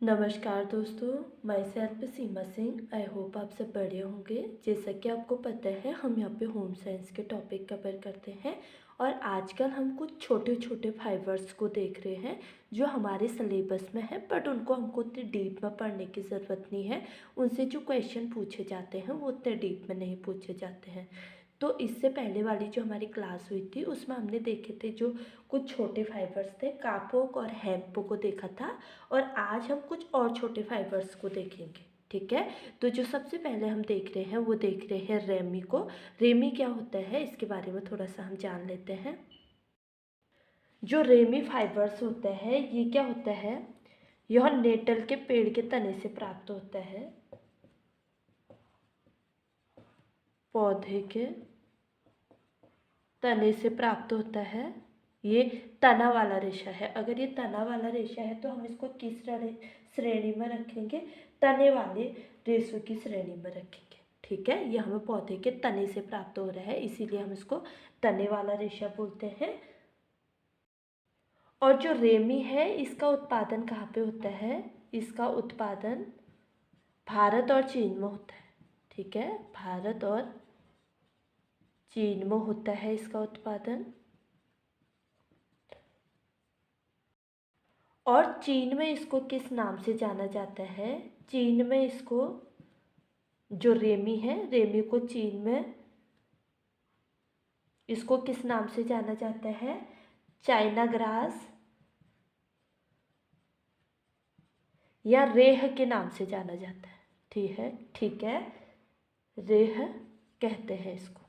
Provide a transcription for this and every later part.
नमस्कार दोस्तों, मैं self Seema Singh. I hope आप सब बढ़िया होंगे। जैसा कि आपको पता है, हम यहाँ पे होम साइंस के टॉपिक कवर करते हैं और आजकल हम कुछ छोटे छोटे फाइबर्स को देख रहे हैं जो हमारे सिलेबस में है, बट उनको हमको उतने डीप में पढ़ने की ज़रूरत नहीं है। उनसे जो क्वेश्चन पूछे जाते हैं वो उतने डीप में नहीं पूछे जाते हैं। तो इससे पहले वाली जो हमारी क्लास हुई थी उसमें हमने देखे थे जो कुछ छोटे फाइबर्स थे, कापोक और हेम्पो को देखा था। और आज हम कुछ और छोटे फाइबर्स को देखेंगे। ठीक है, तो जो सबसे पहले हम देख रहे हैं वो देख रहे हैं रेमी को। रेमी क्या होता है इसके बारे में थोड़ा सा हम जान लेते हैं। जो रेमी फाइबर्स होता है ये क्या होता है, यह नेटल के पेड़ के तने से प्राप्त होता है। पौधे के तने से प्राप्त होता है। ये तना वाला रेशा है। अगर ये तना वाला रेशा है तो हम इसको किस श्रेणी में रखेंगे? तने वाले रेशों की श्रेणी में रखेंगे। ठीक है, ये हमें पौधे के तने से प्राप्त हो रहा है, इसीलिए हम इसको तने वाला रेशा बोलते हैं। और जो रेमी है इसका उत्पादन कहाँ पे होता है? इसका उत्पादन भारत और चीन में होता है। ठीक है, भारत और चीन में होता है इसका उत्पादन। और चीन में इसको किस नाम से जाना जाता है? चीन में इसको, जो रेमी है, रेमी को चीन में इसको किस नाम से जाना जाता है? चाइना ग्रास या रेह के नाम से जाना जाता है। ठीक है, ठीक है, रेह कहते हैं इसको।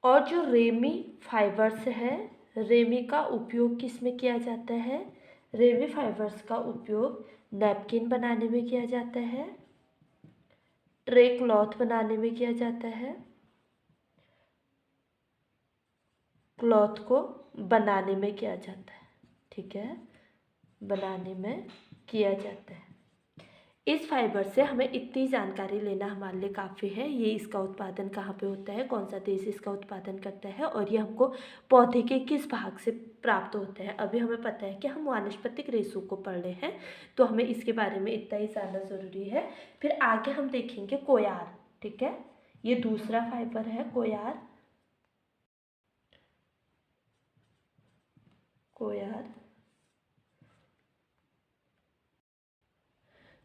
और जो रेमी फाइबर्स है, रेमी का उपयोग किस में किया जाता है? रेमी फाइबर्स का उपयोग नैपकिन बनाने में किया जाता है, ट्रे क्लॉथ बनाने में किया जाता है, क्लॉथ को बनाने में किया जाता है। ठीक है, बनाने में किया जाता है। इस फाइबर से हमें इतनी जानकारी लेना हमारे लिए काफ़ी है। ये इसका उत्पादन कहाँ पे होता है, कौन सा देश इसका उत्पादन करता है, और ये हमको पौधे के किस भाग से प्राप्त होता है। अभी हमें पता है कि हम वानस्पतिक रेशों को पढ़ रहे हैं, तो हमें इसके बारे में इतना ही जानना ज़रूरी है। फिर आगे हम देखेंगे कोयार। ठीक है, ये दूसरा फाइबर है कोयार। कोयार,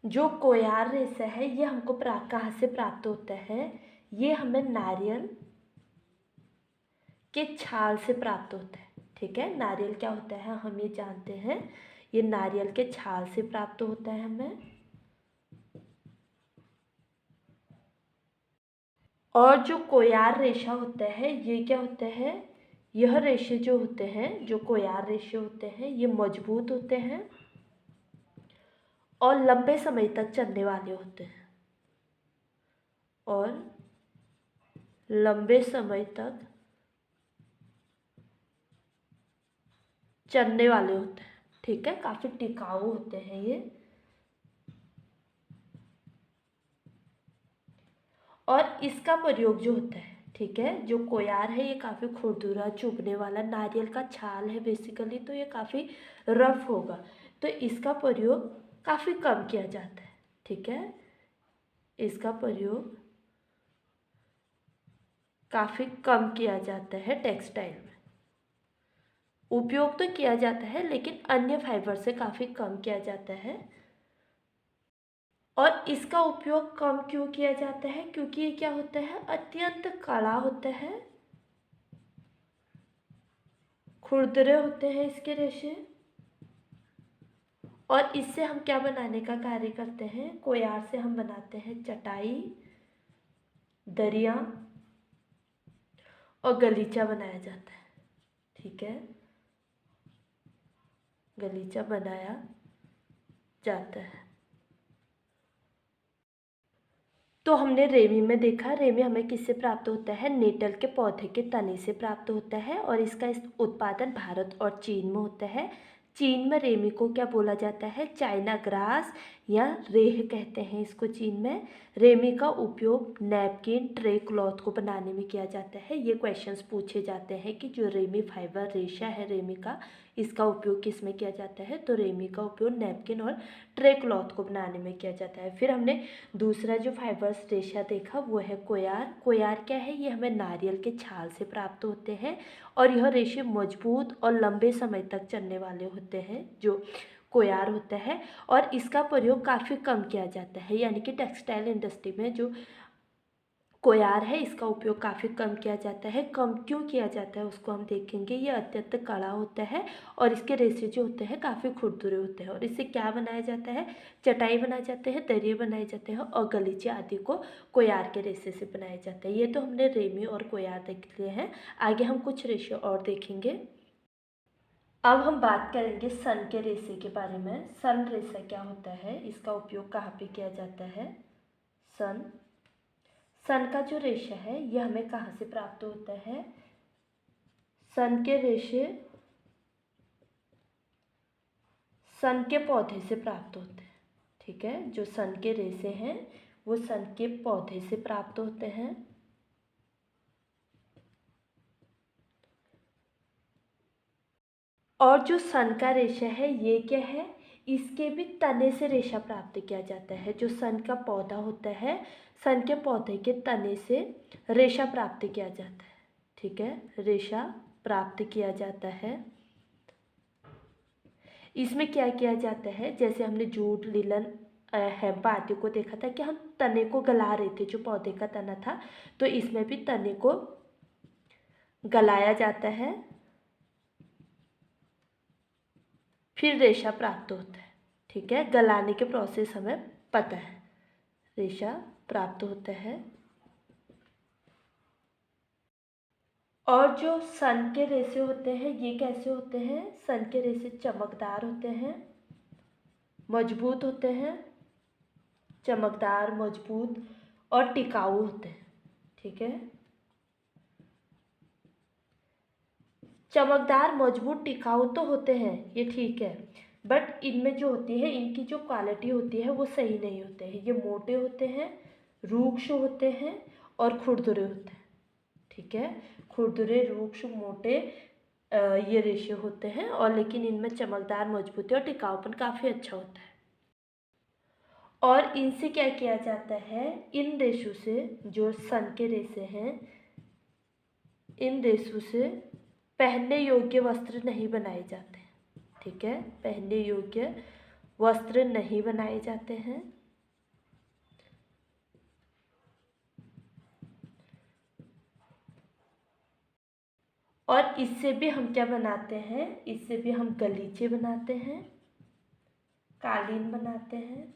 जो कोयार रेशा है ये हमको कहाँ से प्राप्त होता है? ये हमें नारियल के छाल से प्राप्त होता है। ठीक है, नारियल क्या होता है हम ये जानते हैं, ये नारियल के छाल से प्राप्त होता है हमें। और जो कोयार रेशा होता है ये क्या होता है? यह रेशे जो होते हैं, जो कोयार रेशे होते हैं, ये मजबूत होते हैं और लंबे समय तक चलने वाले होते हैं। और लंबे समय तक चलने वाले होते हैं। ठीक है, काफ़ी टिकाऊ होते हैं ये। और इसका प्रयोग जो होता है, ठीक है, जो कोयार है ये काफ़ी खुरदुरा चुभने वाला नारियल का छाल है बेसिकली, तो ये काफ़ी रफ होगा, तो इसका प्रयोग काफ़ी कम किया जाता है। ठीक है, इसका प्रयोग काफ़ी कम किया जाता है टेक्सटाइल में। उपयोग तो किया जाता है लेकिन अन्य फाइबर से काफ़ी कम किया जाता है। और इसका उपयोग कम क्यों किया जाता है? क्योंकि ये क्या होता है, अत्यंत कड़ा होता है, खुरदरे होते हैं इसके रेशे। और इससे हम क्या बनाने का कार्य करते हैं? कोयार से हम बनाते हैं चटाई, दरिया और गलीचा बनाया जाता है। ठीक है, गलीचा बनाया जाता है। तो हमने रेमी में देखा, रेमी हमें किससे प्राप्त होता है? नेटल के पौधे के तने से प्राप्त होता है और इसका उत्पादन भारत और चीन में होता है। चीन में रेमी को क्या बोला जाता है? चाइना ग्रास या रेह कहते हैं इसको चीन में। रेमी का उपयोग नैपकिन, ट्रे, क्लॉथ को बनाने में किया जाता है। ये क्वेश्चंस पूछे जाते हैं कि जो रेमी फाइबर रेशा है रेमी का, इसका उपयोग किस में किया जाता है? तो रेमी का उपयोग नैपकिन और ट्रे क्लॉथ को बनाने में किया जाता है। फिर हमने दूसरा जो फाइबर्स रेशा देखा वो है कोयार। कोयार क्या है? ये हमें नारियल के छाल से प्राप्त होते हैं और यह रेशे मजबूत और लंबे समय तक चलने वाले होते हैं, जो कोयार होता है। और इसका प्रयोग काफ़ी कम किया जाता है, यानी कि टेक्सटाइल इंडस्ट्री में जो कोयार है इसका उपयोग काफ़ी कम किया जाता है। कम क्यों किया जाता है उसको हम देखेंगे। ये अत्यंत कड़ा होता है और इसके रेशे जो होते हैं काफ़ी खुरदुरे होते हैं। और इससे क्या बनाया जाता है? चटाई बनाए जाते हैं, दरिये बनाए जाते हैं और गलीचे आदि को कोयार के रेशे से बनाया जाता है। ये तो हमने रेमी और कोयार देख लिए हैं। आगे हम कुछ रेशे और देखेंगे। अब हम बात करेंगे सन के रेशे के बारे में। सन रेशा क्या होता है? इसका उपयोग कहाँ पे किया जाता है? सन का जो रेशा है यह हमें कहाँ से प्राप्त होता है? सन के रेशे सन के पौधे से प्राप्त होते हैं। ठीक है, जो सन के रेशे हैं वो सन के पौधे से प्राप्त होते हैं। और जो सन का रेशा है ये क्या है? इसके भी तने से रेशा प्राप्त किया जाता है। जो सन का पौधा होता है, सन के पौधे के तने से रेशा प्राप्त किया जाता है। ठीक है, रेशा प्राप्त किया जाता है। इसमें क्या किया जाता है? जैसे हमने जूट, लिनन, हेम्प आदि को देखा था कि हम तने को गला रहे थे, जो पौधे का तना था, तो इसमें भी तने को गलाया जाता है, फिर रेशा प्राप्त होता है। ठीक है, गलाने के प्रोसेस हमें पता है, रेशा प्राप्त होता है। और जो सन के रेशे होते हैं ये कैसे होते हैं? सन के रेशे चमकदार होते हैं, मजबूत होते हैं, चमकदार, मजबूत और टिकाऊ होते हैं। ठीक है, चमकदार, मजबूत, टिकाऊ तो होते हैं, ये ठीक है, बट इनमें जो होती है इनकी जो क्वालिटी होती है वो सही नहीं होते हैं। ये मोटे होते हैं, रूक्ष होते हैं और खुरदुरे होते हैं। ठीक है, खुरदुरे, रूक्ष, मोटे ये रेशे होते हैं और लेकिन इनमें चमकदार, मजबूती और टिकाऊपन काफ़ी अच्छा होता है। और इनसे क्या किया जाता है? इन रेशों से, जो सन के रेशे हैं, इन रेशों से पहनने योग्य वस्त्र नहीं बनाए जाते। ठीक है, पहनने योग्य वस्त्र नहीं बनाए जाते हैं। और इससे भी हम क्या बनाते हैं? इससे भी हम गलीचे बनाते हैं, कालीन बनाते हैं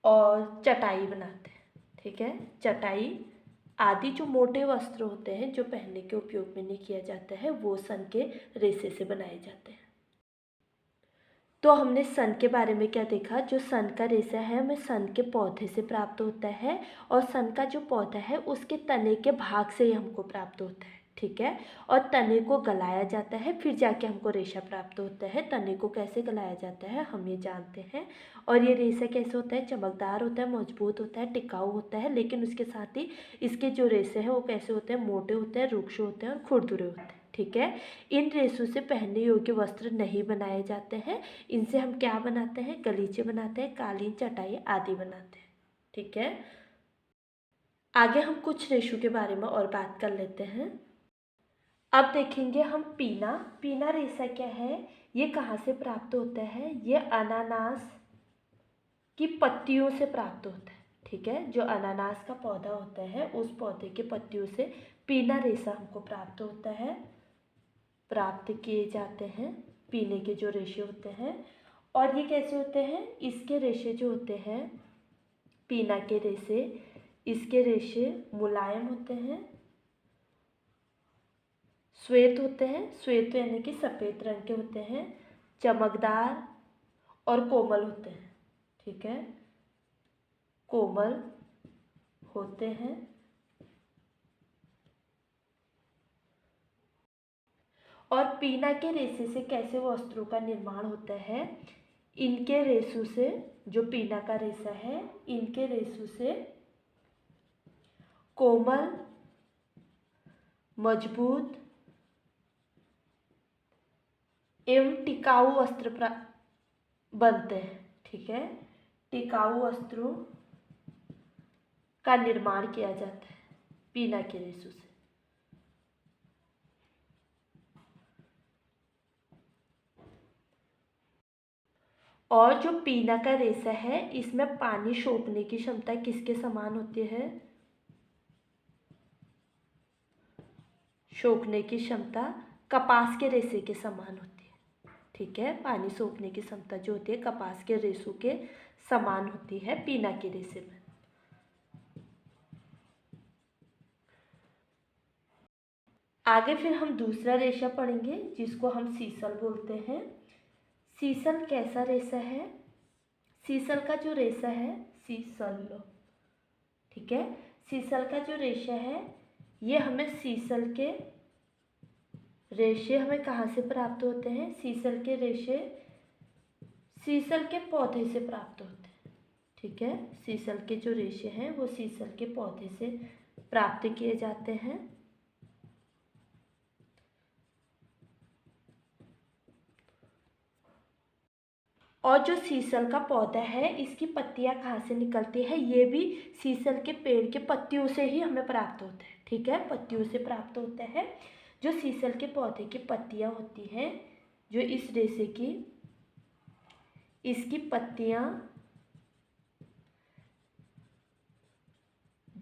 और चटाई बनाते हैं। ठीक है, चटाई आदि जो मोटे वस्त्र होते हैं जो पहनने के उपयोग में नहीं किया जाता है वो सन के रेशे से बनाए जाते हैं। तो हमने सन के बारे में क्या देखा? जो सन का रेशा है हमें सन के पौधे से प्राप्त होता है और सन का जो पौधा है उसके तने के भाग से ही हमको प्राप्त होता है। ठीक है, और तने को गलाया जाता है, फिर जाके हमको रेशा प्राप्त होता है। तने को कैसे गलाया जाता है हम ये जानते हैं। और ये रेशा कैसे होता है? चमकदार होता है, मजबूत होता है, टिकाऊ होता है, लेकिन उसके साथ ही इसके जो रेशे हैं वो कैसे होते हैं? मोटे होते हैं, रूक्ष होते हैं और खुरदुरे होते हैं। ठीक है, इन रेशों से पहनने योग्य वस्त्र नहीं बनाए जाते हैं। इनसे हम क्या बनाते हैं? गलीचे बनाते हैं, कालीन, चटाई आदि बनाते हैं। ठीक है, आगे हम कुछ रेशों के बारे में और बात कर लेते हैं। अब देखेंगे हम पीना। पीना रेशा क्या है? ये कहाँ से प्राप्त होता है? ये अनानास की पत्तियों से प्राप्त होता है। ठीक है, जो अनानास का पौधा होता है उस पौधे के पत्तियों से पीना रेशा हमको प्राप्त होता है, प्राप्त किए जाते हैं पीने के जो रेशे होते हैं। और ये कैसे होते हैं? इसके रेशे जो होते हैं, पीना के रेशे, इसके रेशे मुलायम होते हैं, श्वेत होते हैं, श्वेत यानी कि सफ़ेद रंग के होते हैं, चमकदार और कोमल होते हैं। ठीक है, कोमल होते हैं और पीना के रेशे से कैसे वस्त्रों का निर्माण होता है? इनके रेशों से, जो पीना का रेशा है, इनके रेशों से कोमल, मजबूत एवं टिकाऊ वस्त्र बनते हैं। ठीक है, टिकाऊ वस्त्रों का निर्माण किया जाता है पीना के रेशों से। और जो पीना का रेशा है, इसमें पानी सोखने की क्षमता किसके समान होती है? सोखने की क्षमता कपास के रेशे के समान होती है। ठीक है, पानी सोखने की क्षमता जो होती है कपास के रेशों के समान होती है पीना के रेशे में। आगे फिर हम दूसरा रेशा पढ़ेंगे जिसको हम सीसल बोलते हैं। सीसल कैसा रेशा है? सीसल का जो रेशा है, सीसल, ठीक है, सीसल का जो रेशा है ये हमें सीसल के रेशे हमें कहाँ से प्राप्त होते हैं? सीसल के रेशे सीसल के पौधे से प्राप्त होते हैं। ठीक है, सीसल के जो रेशे हैं वो सीसल के पौधे से प्राप्त किए जाते हैं। और जो सीसल का पौधा है इसकी पत्तियां कहाँ से निकलती है? ये भी सीसल के पेड़ के पत्तियों से ही हमें प्राप्त होता है। ठीक है, पत्तियों से प्राप्त होता है। जो सीसल के पौधे की पत्तियां होती हैं, जो इस रेशे की, इसकी पत्तियां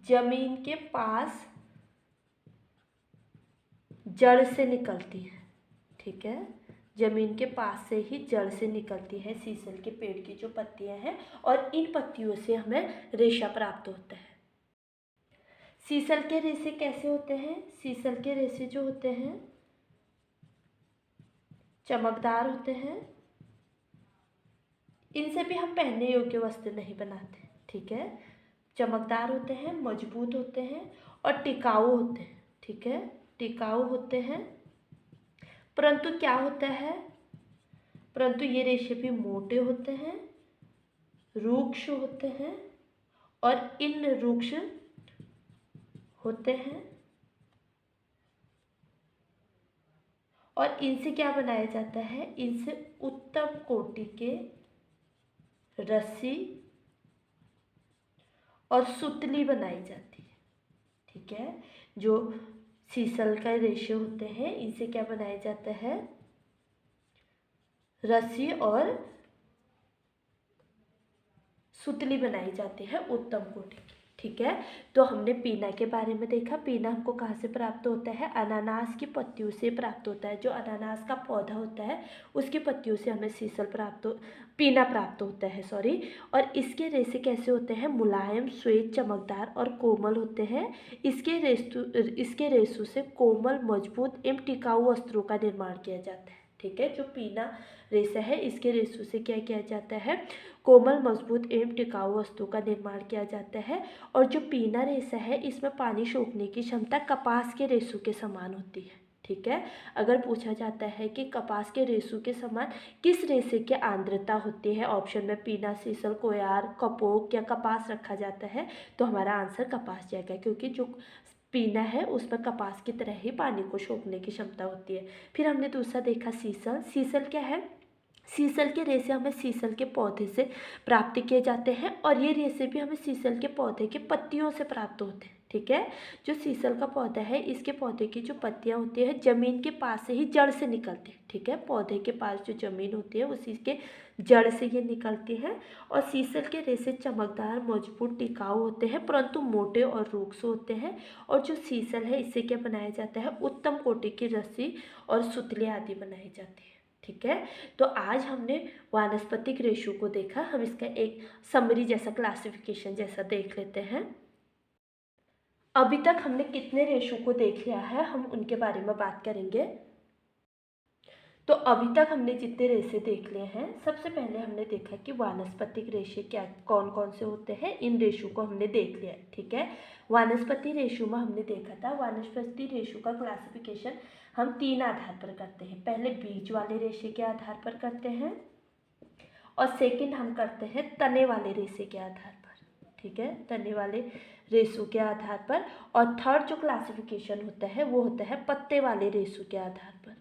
जमीन के पास जड़ से निकलती है। ठीक है, जमीन के पास से ही जड़ से निकलती है सीसल के पेड़ की जो पत्तियां हैं, और इन पत्तियों से हमें रेशा प्राप्त होता है। सीसल के रेशे कैसे होते हैं? सीसल के रेशे जो होते हैं चमकदार होते हैं। इनसे भी हम पहनने योग्य वस्त्र नहीं बनाते। ठीक है, चमकदार होते हैं, मजबूत होते हैं और टिकाऊ होते हैं। ठीक है, टिकाऊ होते हैं। परंतु क्या होता है? परंतु ये रेशे भी मोटे होते हैं, रूक्ष होते हैं, और इन रूक्ष होते हैं और इनसे क्या बनाया जाता है? इनसे उत्तम कोटि के रस्सी और सुतली बनाई जाती है। ठीक है, जो सीसल का रेशे होते हैं इनसे क्या बनाया जाता है? रस्सी और सुतली बनाई जाती है उत्तम कोटि की। ठीक है, तो हमने पीना के बारे में देखा। पीना हमको कहाँ से प्राप्त होता है? अनानास की पत्तियों से प्राप्त होता है। जो अनानास का पौधा होता है उसकी पत्तियों से हमें पीना प्राप्त होता है, सॉरी। और इसके रेशे कैसे होते हैं? मुलायम, श्वेत, चमकदार और कोमल होते हैं। इसके रेशों से कोमल, मजबूत एवं टिकाऊ वस्त्रों का निर्माण किया जाता है। ठीक है, जो पीना रेशा है इसके रेशों से क्या किया जाता है? कोमल, मजबूत एवं टिकाऊ वस्तु का निर्माण किया जाता है। और जो पीना रेशा है इसमें पानी सोखने की क्षमता कपास के रेशों के समान होती है। ठीक है, अगर पूछा जाता है कि कपास के रेशों के समान किस रेशे की आर्द्रता होती है, ऑप्शन में पीना, सीसल, कोयार, कपोक या कपास रखा जाता है, तो हमारा आंसर कपास जाएगा, क्योंकि जो पीना है उसमें कपास की तरह ही पानी को सोखने की क्षमता होती है। फिर हमने दूसरा देखा सीसल। सीसल क्या है? सीसल के रेशे हमें सीसल के पौधे से प्राप्त किए जाते हैं, और ये रेशे भी हमें सीसल के पौधे के पत्तियों से प्राप्त होते हैं। ठीक है, जो सीसल का पौधा है इसके पौधे की जो पत्तियां होती है जमीन के पास से ही जड़ से निकलती है। ठीक है, पौधे के पास जो जमीन होती है उसी के जड़ से ये निकलती है। और सीसल के रेशे चमकदार, मजबूत, टिकाऊ होते हैं, परंतु मोटे और रूक्ष होते हैं। और जो सीसल है इससे क्या बनाया जाता है? उत्तम कोटि की रस्सी और सुतली आदि बनाई जाती है। ठीक है, तो आज हमने वानस्पतिक रेशों को देखा। हम इसका एक समरी जैसा, क्लासिफिकेशन जैसा देख लेते हैं। अभी तक हमने कितने रेशों को देख लिया है, हम उनके बारे में बात करेंगे। तो अभी तक हमने जितने रेशे देख लिए हैं, सबसे पहले हमने देखा कि वानस्पतिक रेशे क्या, कौन कौन से होते हैं। इन रेशों को हमने देख लिया। ठीक है, वानस्पतिक रेशों में हमने देखा था, वानस्पतिक रेशों का क्लासिफिकेशन हम 3 आधार पर करते हैं। पहले बीज वाले रेशे के आधार पर करते हैं और सेकंड हम करते हैं तने वाले रेशे के आधार पर, ठीक है, तने वाले रेशों के आधार पर। और थर्ड जो क्लासिफिकेशन होता है वो होता है पत्ते वाले रेशों के आधार पर,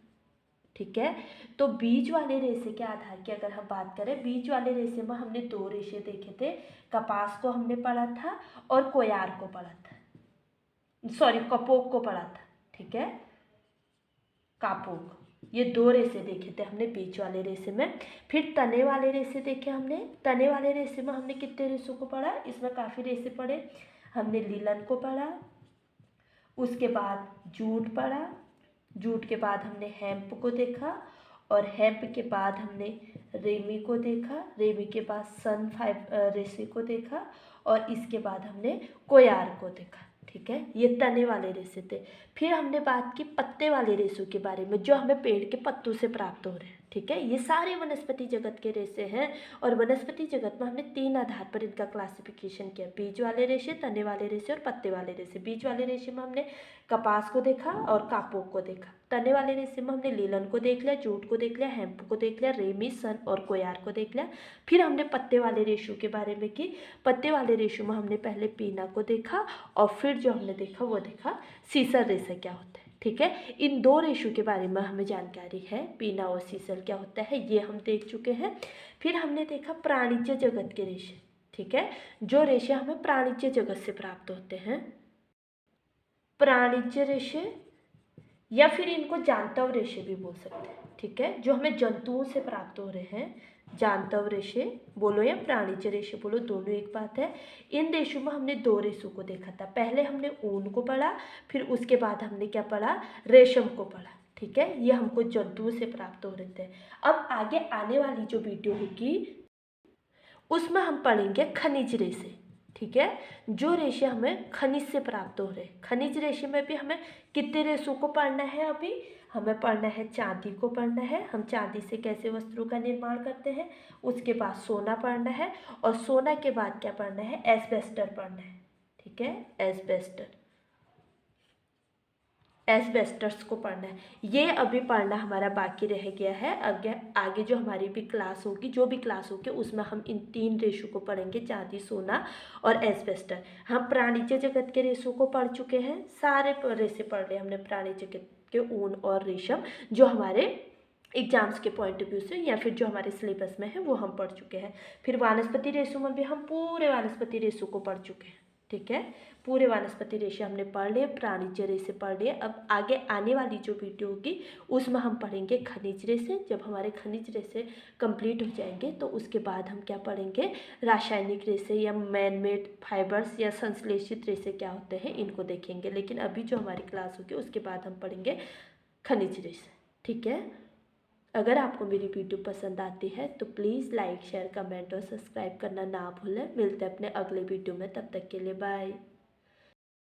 ठीक है। तो बीज वाले रेशे के आधार की अगर हम बात करें, बीज वाले रेशे में हमने 2 रेशे देखे थे, कपास को हमने पढ़ा था और कोयार को पढ़ा था, सॉरी कपोक को पढ़ा था, ठीक है, कापोक। ये 2 रेशे देखे थे हमने बीज वाले रेशे में। फिर तने वाले रेशे देखे हमने। तने वाले रेशे में हमने कितने रेशों को पढ़ा, इसमें काफ़ी रेशे पढ़े। हमने लीलन को पढ़ा, उसके बाद जूट पढ़ा, जूट के बाद हमने हेम्प को देखा और हेम्प के बाद हमने रेमी को देखा, रेमी के बाद सन रेशे को देखा और इसके बाद हमने कोयार को देखा, ठीक है। ये तने वाले रेशे थे। फिर हमने बात की पत्ते वाले रेशों के बारे में, जो हमें पेड़ के पत्तों से प्राप्त हो रहे हैं, ठीक है। ये सारे वनस्पति जगत के रेशे हैं और वनस्पति जगत में हमने 3 आधार पर इनका क्लासिफिकेशन किया, बीज वाले रेशे, तने वाले रेशे और पत्ते वाले रेशे। बीज वाले रेशे में हमने कपास को देखा और कापोक को देखा। तने वाले रेशे में हमने लीलन को देख लिया, जूट को देख लिया, हेम्प को देख लिया, रेमी, सन और कोयार को देख लिया। फिर हमने पत्ते वाले रेशों के बारे में की। पत्ते वाले रेशों में हमने पहले पीना को देखा और फिर जो हमने देखा वो देखा सीसर रेशा क्या होता है, ठीक है। इन 2 रेशों के बारे में हमें जानकारी है, पीना और सीसल क्या होता है ये हम देख चुके हैं। फिर हमने देखा प्राणिज्य जगत के रेशे, ठीक है, जो रेशे हमें प्राणिज्य जगत से प्राप्त होते हैं, प्राणिज्य रेशे या फिर इनको जानतव रेशे भी बोल सकते हैं, ठीक है, जो हमें जंतुओं से प्राप्त हो रहे हैं। जानतव रेशे बोलो या प्राणिज्य रेशे बोलो, दोनों एक बात है। इन रेशों में हमने 2 रेशों को देखा था। पहले हमने ऊन को पढ़ा, फिर उसके बाद हमने क्या पढ़ा, रेशम को पढ़ा, ठीक है। ये हमको जंतुओं से प्राप्त हो रहे थे। अब आगे आने वाली जो वीडियो होगी उसमें हम पढ़ेंगे खनिज रेशे, ठीक है, जो रेशे हमें खनिज से प्राप्त हो रहे हैं। खनिज रेशे में भी हमें कितने रेशों को पढ़ना है, अभी हमें पढ़ना है चांदी को पढ़ना है, हम चांदी से कैसे वस्त्रों का निर्माण करते हैं। उसके बाद सोना पढ़ना है और सोना के बाद क्या पढ़ना है, एस्बेस्टर पढ़ना है, ठीक है, एस्बेस्टर, एस्बेस्टस को पढ़ना है। ये अभी पढ़ना हमारा बाकी रह गया है। आगे जो हमारी भी क्लास होगी, जो भी क्लास होगी उसमें हम इन 3 रेशों को पढ़ेंगे, चांदी, सोना और एस्बेस्टर। हम प्राणिज्य जगत के रेशों को पढ़ चुके हैं, सारे रेशे पढ़ रहे हमने प्राणिज्य जगत के, ऊन और रेशम, जो हमारे एग्जाम्स के पॉइंट ऑफ व्यू से या फिर जो हमारे सिलेबस में है वो हम पढ़ चुके हैं। फिर वानस्पति रेशों में भी हम पूरे वानस्पति रेशों को पढ़ चुके हैं, ठीक है, पूरे वानस्पति रेशे हमने पढ़ लिए, प्राणिज्य रेशे पढ़ लिए। अब आगे आने वाली जो वीडियो होगी उसमें हम पढ़ेंगे खनिज रेशे। जब हमारे खनिज रेशे कंप्लीट हो जाएंगे तो उसके बाद हम क्या पढ़ेंगे, रासायनिक रेशे या मैन मेड फाइबर्स या संश्लेषित रेशे क्या होते हैं इनको देखेंगे। लेकिन अभी जो हमारी क्लास होगी उसके बाद हम पढ़ेंगे खनिज रेशे, ठीक है। अगर आपको मेरी वीडियो पसंद आती है तो प्लीज़ लाइक, शेयर, कमेंट और सब्सक्राइब करना ना भूलें। मिलते हैं अपने अगले वीडियो में, तब तक के लिए बाय।